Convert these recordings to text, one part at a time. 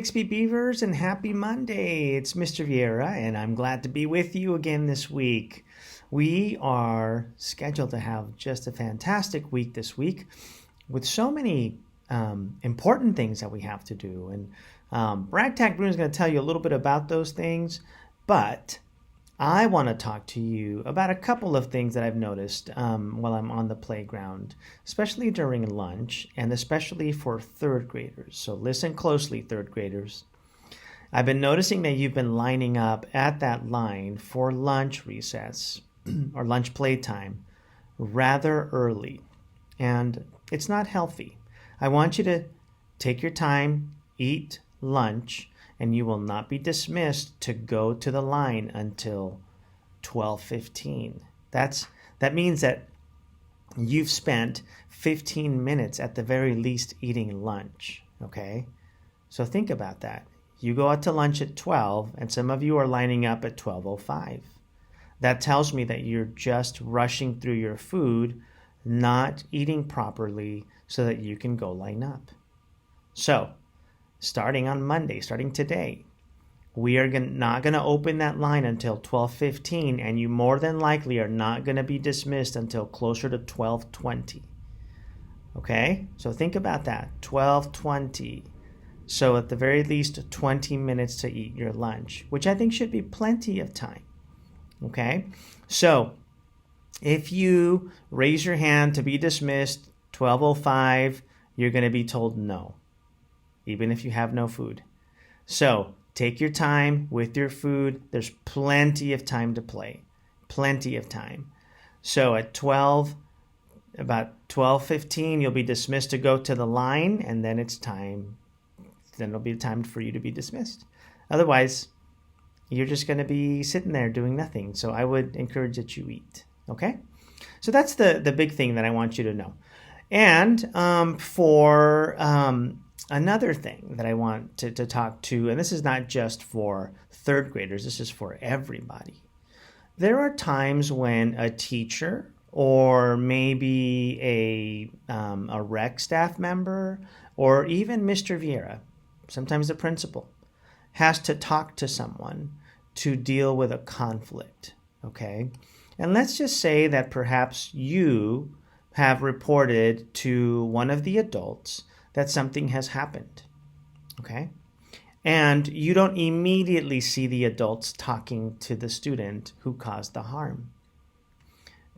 Bixby Beavers, and happy Monday. It's Mr. Vieira, and I'm glad to be with you again this week. We are scheduled to have just a fantastic week this week with so many important things that we have to do. And Ragtag Bruno is going to tell you a little bit about those things, but I want to talk to you about a couple of things that I've noticed while I'm on the playground, especially during lunch and especially for third graders. So listen closely, third graders. I've been noticing that you've been lining up at that line for lunch recess or lunch playtime rather early, and it's not healthy. I want you to take your time, eat lunch, and you will not be dismissed to go to the line until 12:15. That means that you've spent 15 minutes at the very least eating lunch, okay? So think about that. You go out to lunch at 12, and some of you are lining up at 12:05. That tells me that you're just rushing through your food, not eating properly so that you can go line up. So, starting on Monday, starting today, we are not going to open that line until 12:15, and you more than likely are not going to be dismissed until closer to 12:20. Okay? So think about that. 12:20. So at the very least 20 minutes to eat your lunch, which I think should be plenty of time. Okay? So if you raise your hand to be dismissed 12:05, you're going to be told no, even if you have no food. So take your time with your food. There's plenty of time to play. Plenty of time. So at about 12:15, you'll be dismissed to go to the line, and then it's time. Then it'll be time for you to be dismissed. Otherwise, you're just going to be sitting there doing nothing. So I would encourage that you eat. Okay? So that's the big thing that I want you to know. And another thing that I want to talk to, and this is not just for third graders, this is for everybody. There are times when a teacher or maybe a rec staff member or even Mr. Vieira, sometimes the principal, has to talk to someone to deal with a conflict, okay? And let's just say that perhaps you have reported to one of the adults that something has happened, okay? And you don't immediately see the adults talking to the student who caused the harm.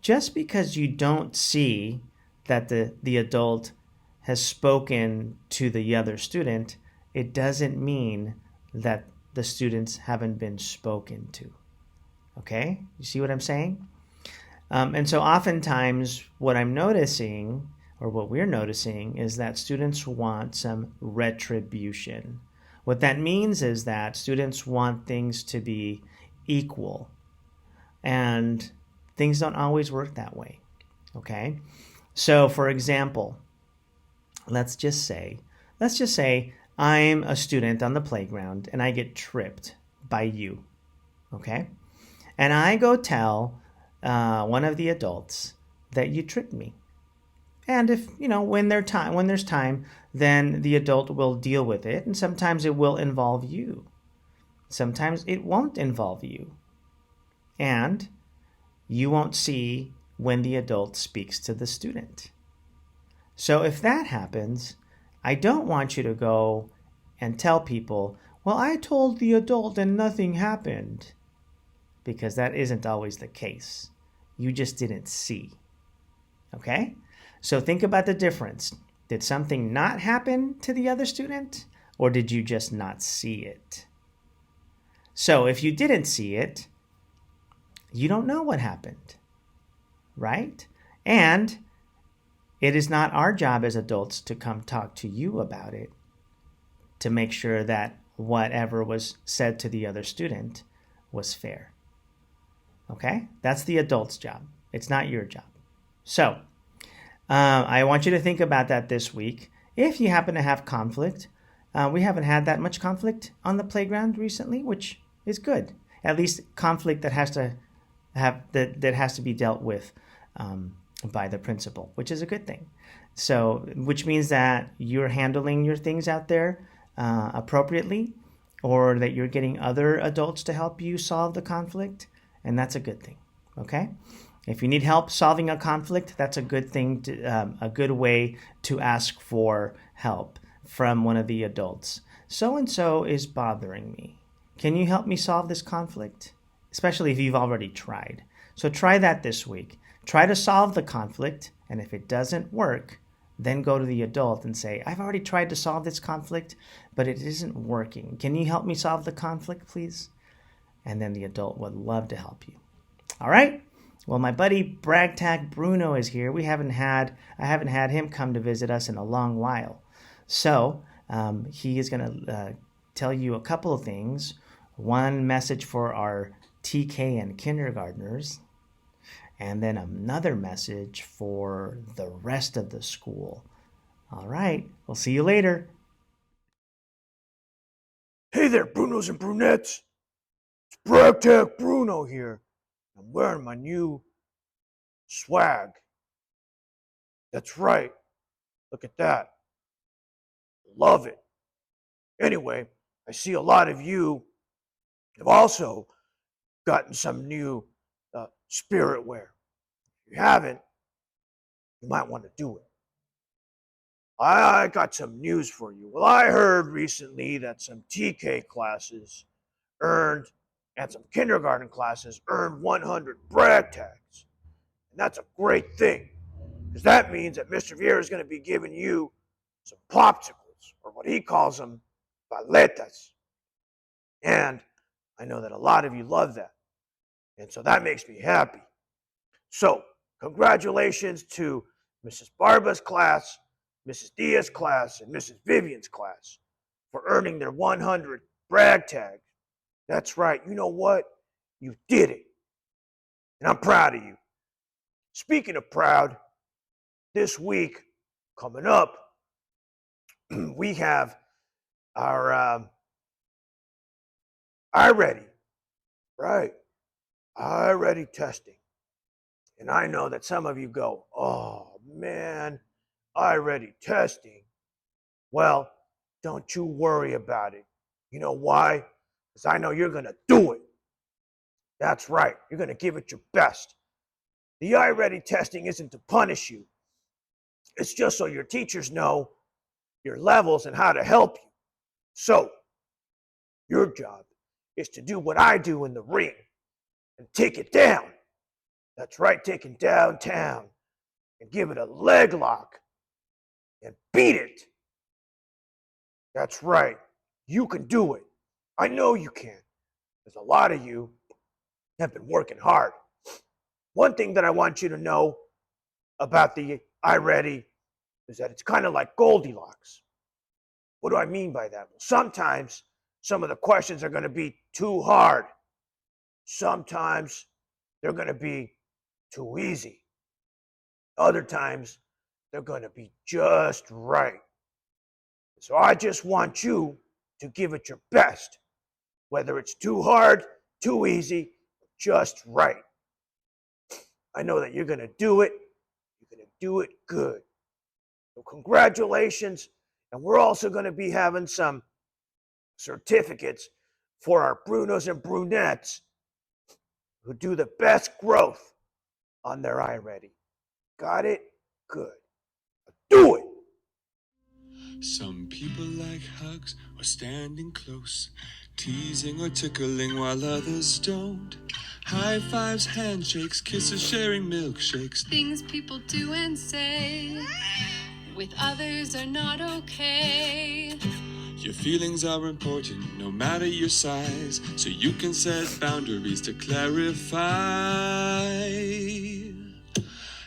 Just because you don't see that the adult has spoken to the other student, it doesn't mean that the students haven't been spoken to, okay? You see what I'm saying? And so oftentimes what I'm noticing, or what we're noticing, is that students want some retribution. What that means is that students want things to be equal, and things don't always work that way, okay? So for example, let's just say I'm a student on the playground and I get tripped by you, okay? And I go tell one of the adults that you tripped me. And if, when there's time, then the adult will deal with it. And sometimes it will involve you. Sometimes it won't involve you. And you won't see when the adult speaks to the student. So if that happens, I don't want you to go and tell people, well, I told the adult and nothing happened. Because that isn't always the case. You just didn't see. Okay? So think about the difference. Did something not happen to the other student, or did you just not see it? So if you didn't see it, you don't know what happened, right? And it is not our job as adults to come talk to you about it, to make sure that whatever was said to the other student was fair. Okay? That's the adult's job. It's not your job. So, I want you to think about that this week. If you happen to have conflict, we haven't had that much conflict on the playground recently, which is good. At least conflict that has to be dealt with by the principal, which is a good thing. So, which means that you're handling your things out there appropriately, or that you're getting other adults to help you solve the conflict, and that's a good thing. Okay? If you need help solving a conflict, that's a good thing, a good way to ask for help from one of the adults. So and so is bothering me. Can you help me solve this conflict? Especially if you've already tried. So try that this week. Try to solve the conflict, and if it doesn't work, then go to the adult and say, I've already tried to solve this conflict, but it isn't working. Can you help me solve the conflict, please? And then the adult would love to help you. All right? Well, my buddy Bragtag Bruno is here. I haven't had him come to visit us in a long while. So he is going to tell you a couple of things. One message for our TK and kindergartners, and then another message for the rest of the school. All right, we'll see you later. Hey there, Brunos and Brunettes. It's Bragtag Bruno here. I'm wearing my new swag. That's right. Look at that. Love it. Anyway, I see a lot of you have also gotten some new spirit wear. If you haven't, you might want to do it. I got some news for you. Well, I heard recently that some TK classes earned, and some kindergarten classes earned 100 brag tags. And that's a great thing, because that means that Mr. Vieira is going to be giving you some popsicles, or what he calls them, paletas. And I know that a lot of you love that. And so that makes me happy. So, congratulations to Mrs. Barba's class, Mrs. Diaz's class, and Mrs. Vivian's class for earning their 100 brag tags. That's right. You know what? You did it. And I'm proud of you. Speaking of proud, this week coming up, we have our iReady, right? iReady testing. And I know that some of you go, oh man, iReady testing. Well, don't you worry about it. You know why? Because I know you're going to do it. That's right. You're going to give it your best. The iReady testing isn't to punish you. It's just so your teachers know your levels and how to help you. So, your job is to do what I do in the ring and take it down. That's right, take it downtown and give it a leg lock and beat it. That's right. You can do it. I know you can, because a lot of you have been working hard. One thing that I want you to know about the iReady is that it's kind of like Goldilocks. What do I mean by that? Well, sometimes some of the questions are going to be too hard. Sometimes they're going to be too easy. Other times they're going to be just right. So I just want you to give it your best, whether it's too hard, too easy, just right. I know that you're going to do it. You're going to do it good. So congratulations. And we're also going to be having some certificates for our Brunos and Brunettes who do the best growth on their iReady. Got it? Good. Do it! Some people like hugs or standing close, teasing or tickling while others don't. High fives, handshakes, kisses, sharing milkshakes. Things people do and say with others are not okay. Your feelings are important no matter your size, so you can set boundaries to clarify.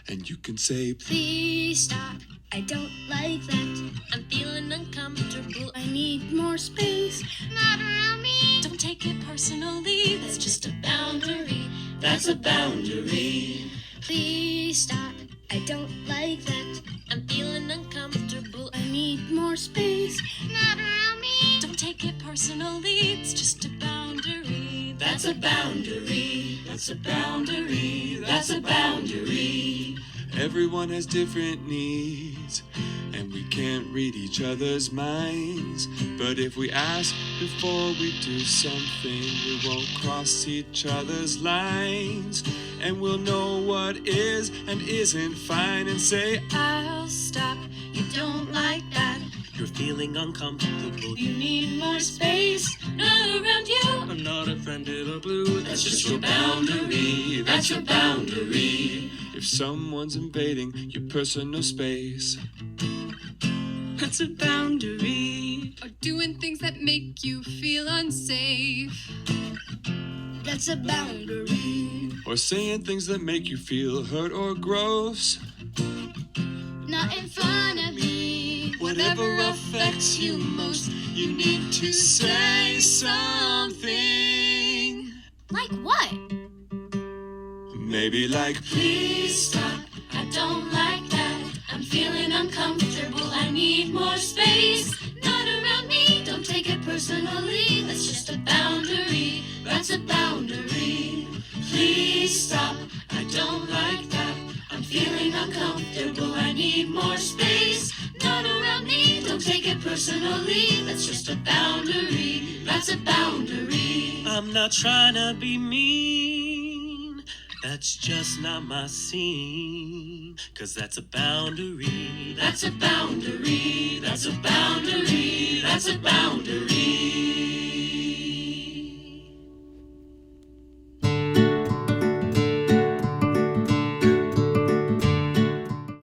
And you can say, please stop, I don't like that. I'm feeling uncomfortable, I need more space. Not around me. Don't take it personally, that's just a boundary. That's a boundary. Please stop, I don't like that. I'm feeling uncomfortable, I need more space. Not around me. Don't take it personally, it's just a boundary. That's a boundary. That's a boundary. That's a boundary. everyone has different needs, and we can't can't read each other's minds. But if we ask before we do something, we won't cross each other's lines. And we'll know what is and isn't fine and say, I'll stop. You don't like that. You're feeling uncomfortable. You need more space. Not around you. I'm not offended or blue. That's just your boundary. That's your boundary. if someone's invading your personal space. That's a boundary. Or doing things that make you feel unsafe. That's a boundary. Or saying things that make you feel hurt or gross. Not in front of me. Whatever affects you most, you need to say something. Like what? Maybe like, Please stop. I don't like that. I'm feeling uncomfortable. I need more space. Not around me. Don't take it personally. That's just a boundary. That's a boundary. Please stop. I don't like that. I'm feeling uncomfortable. I need more space. Not around me. Don't take it personally. That's just a boundary. That's a boundary. I'm not trying to be mean. That's just not my scene. 'Cause that's a boundary. That's a boundary. That's a boundary. That's a boundary.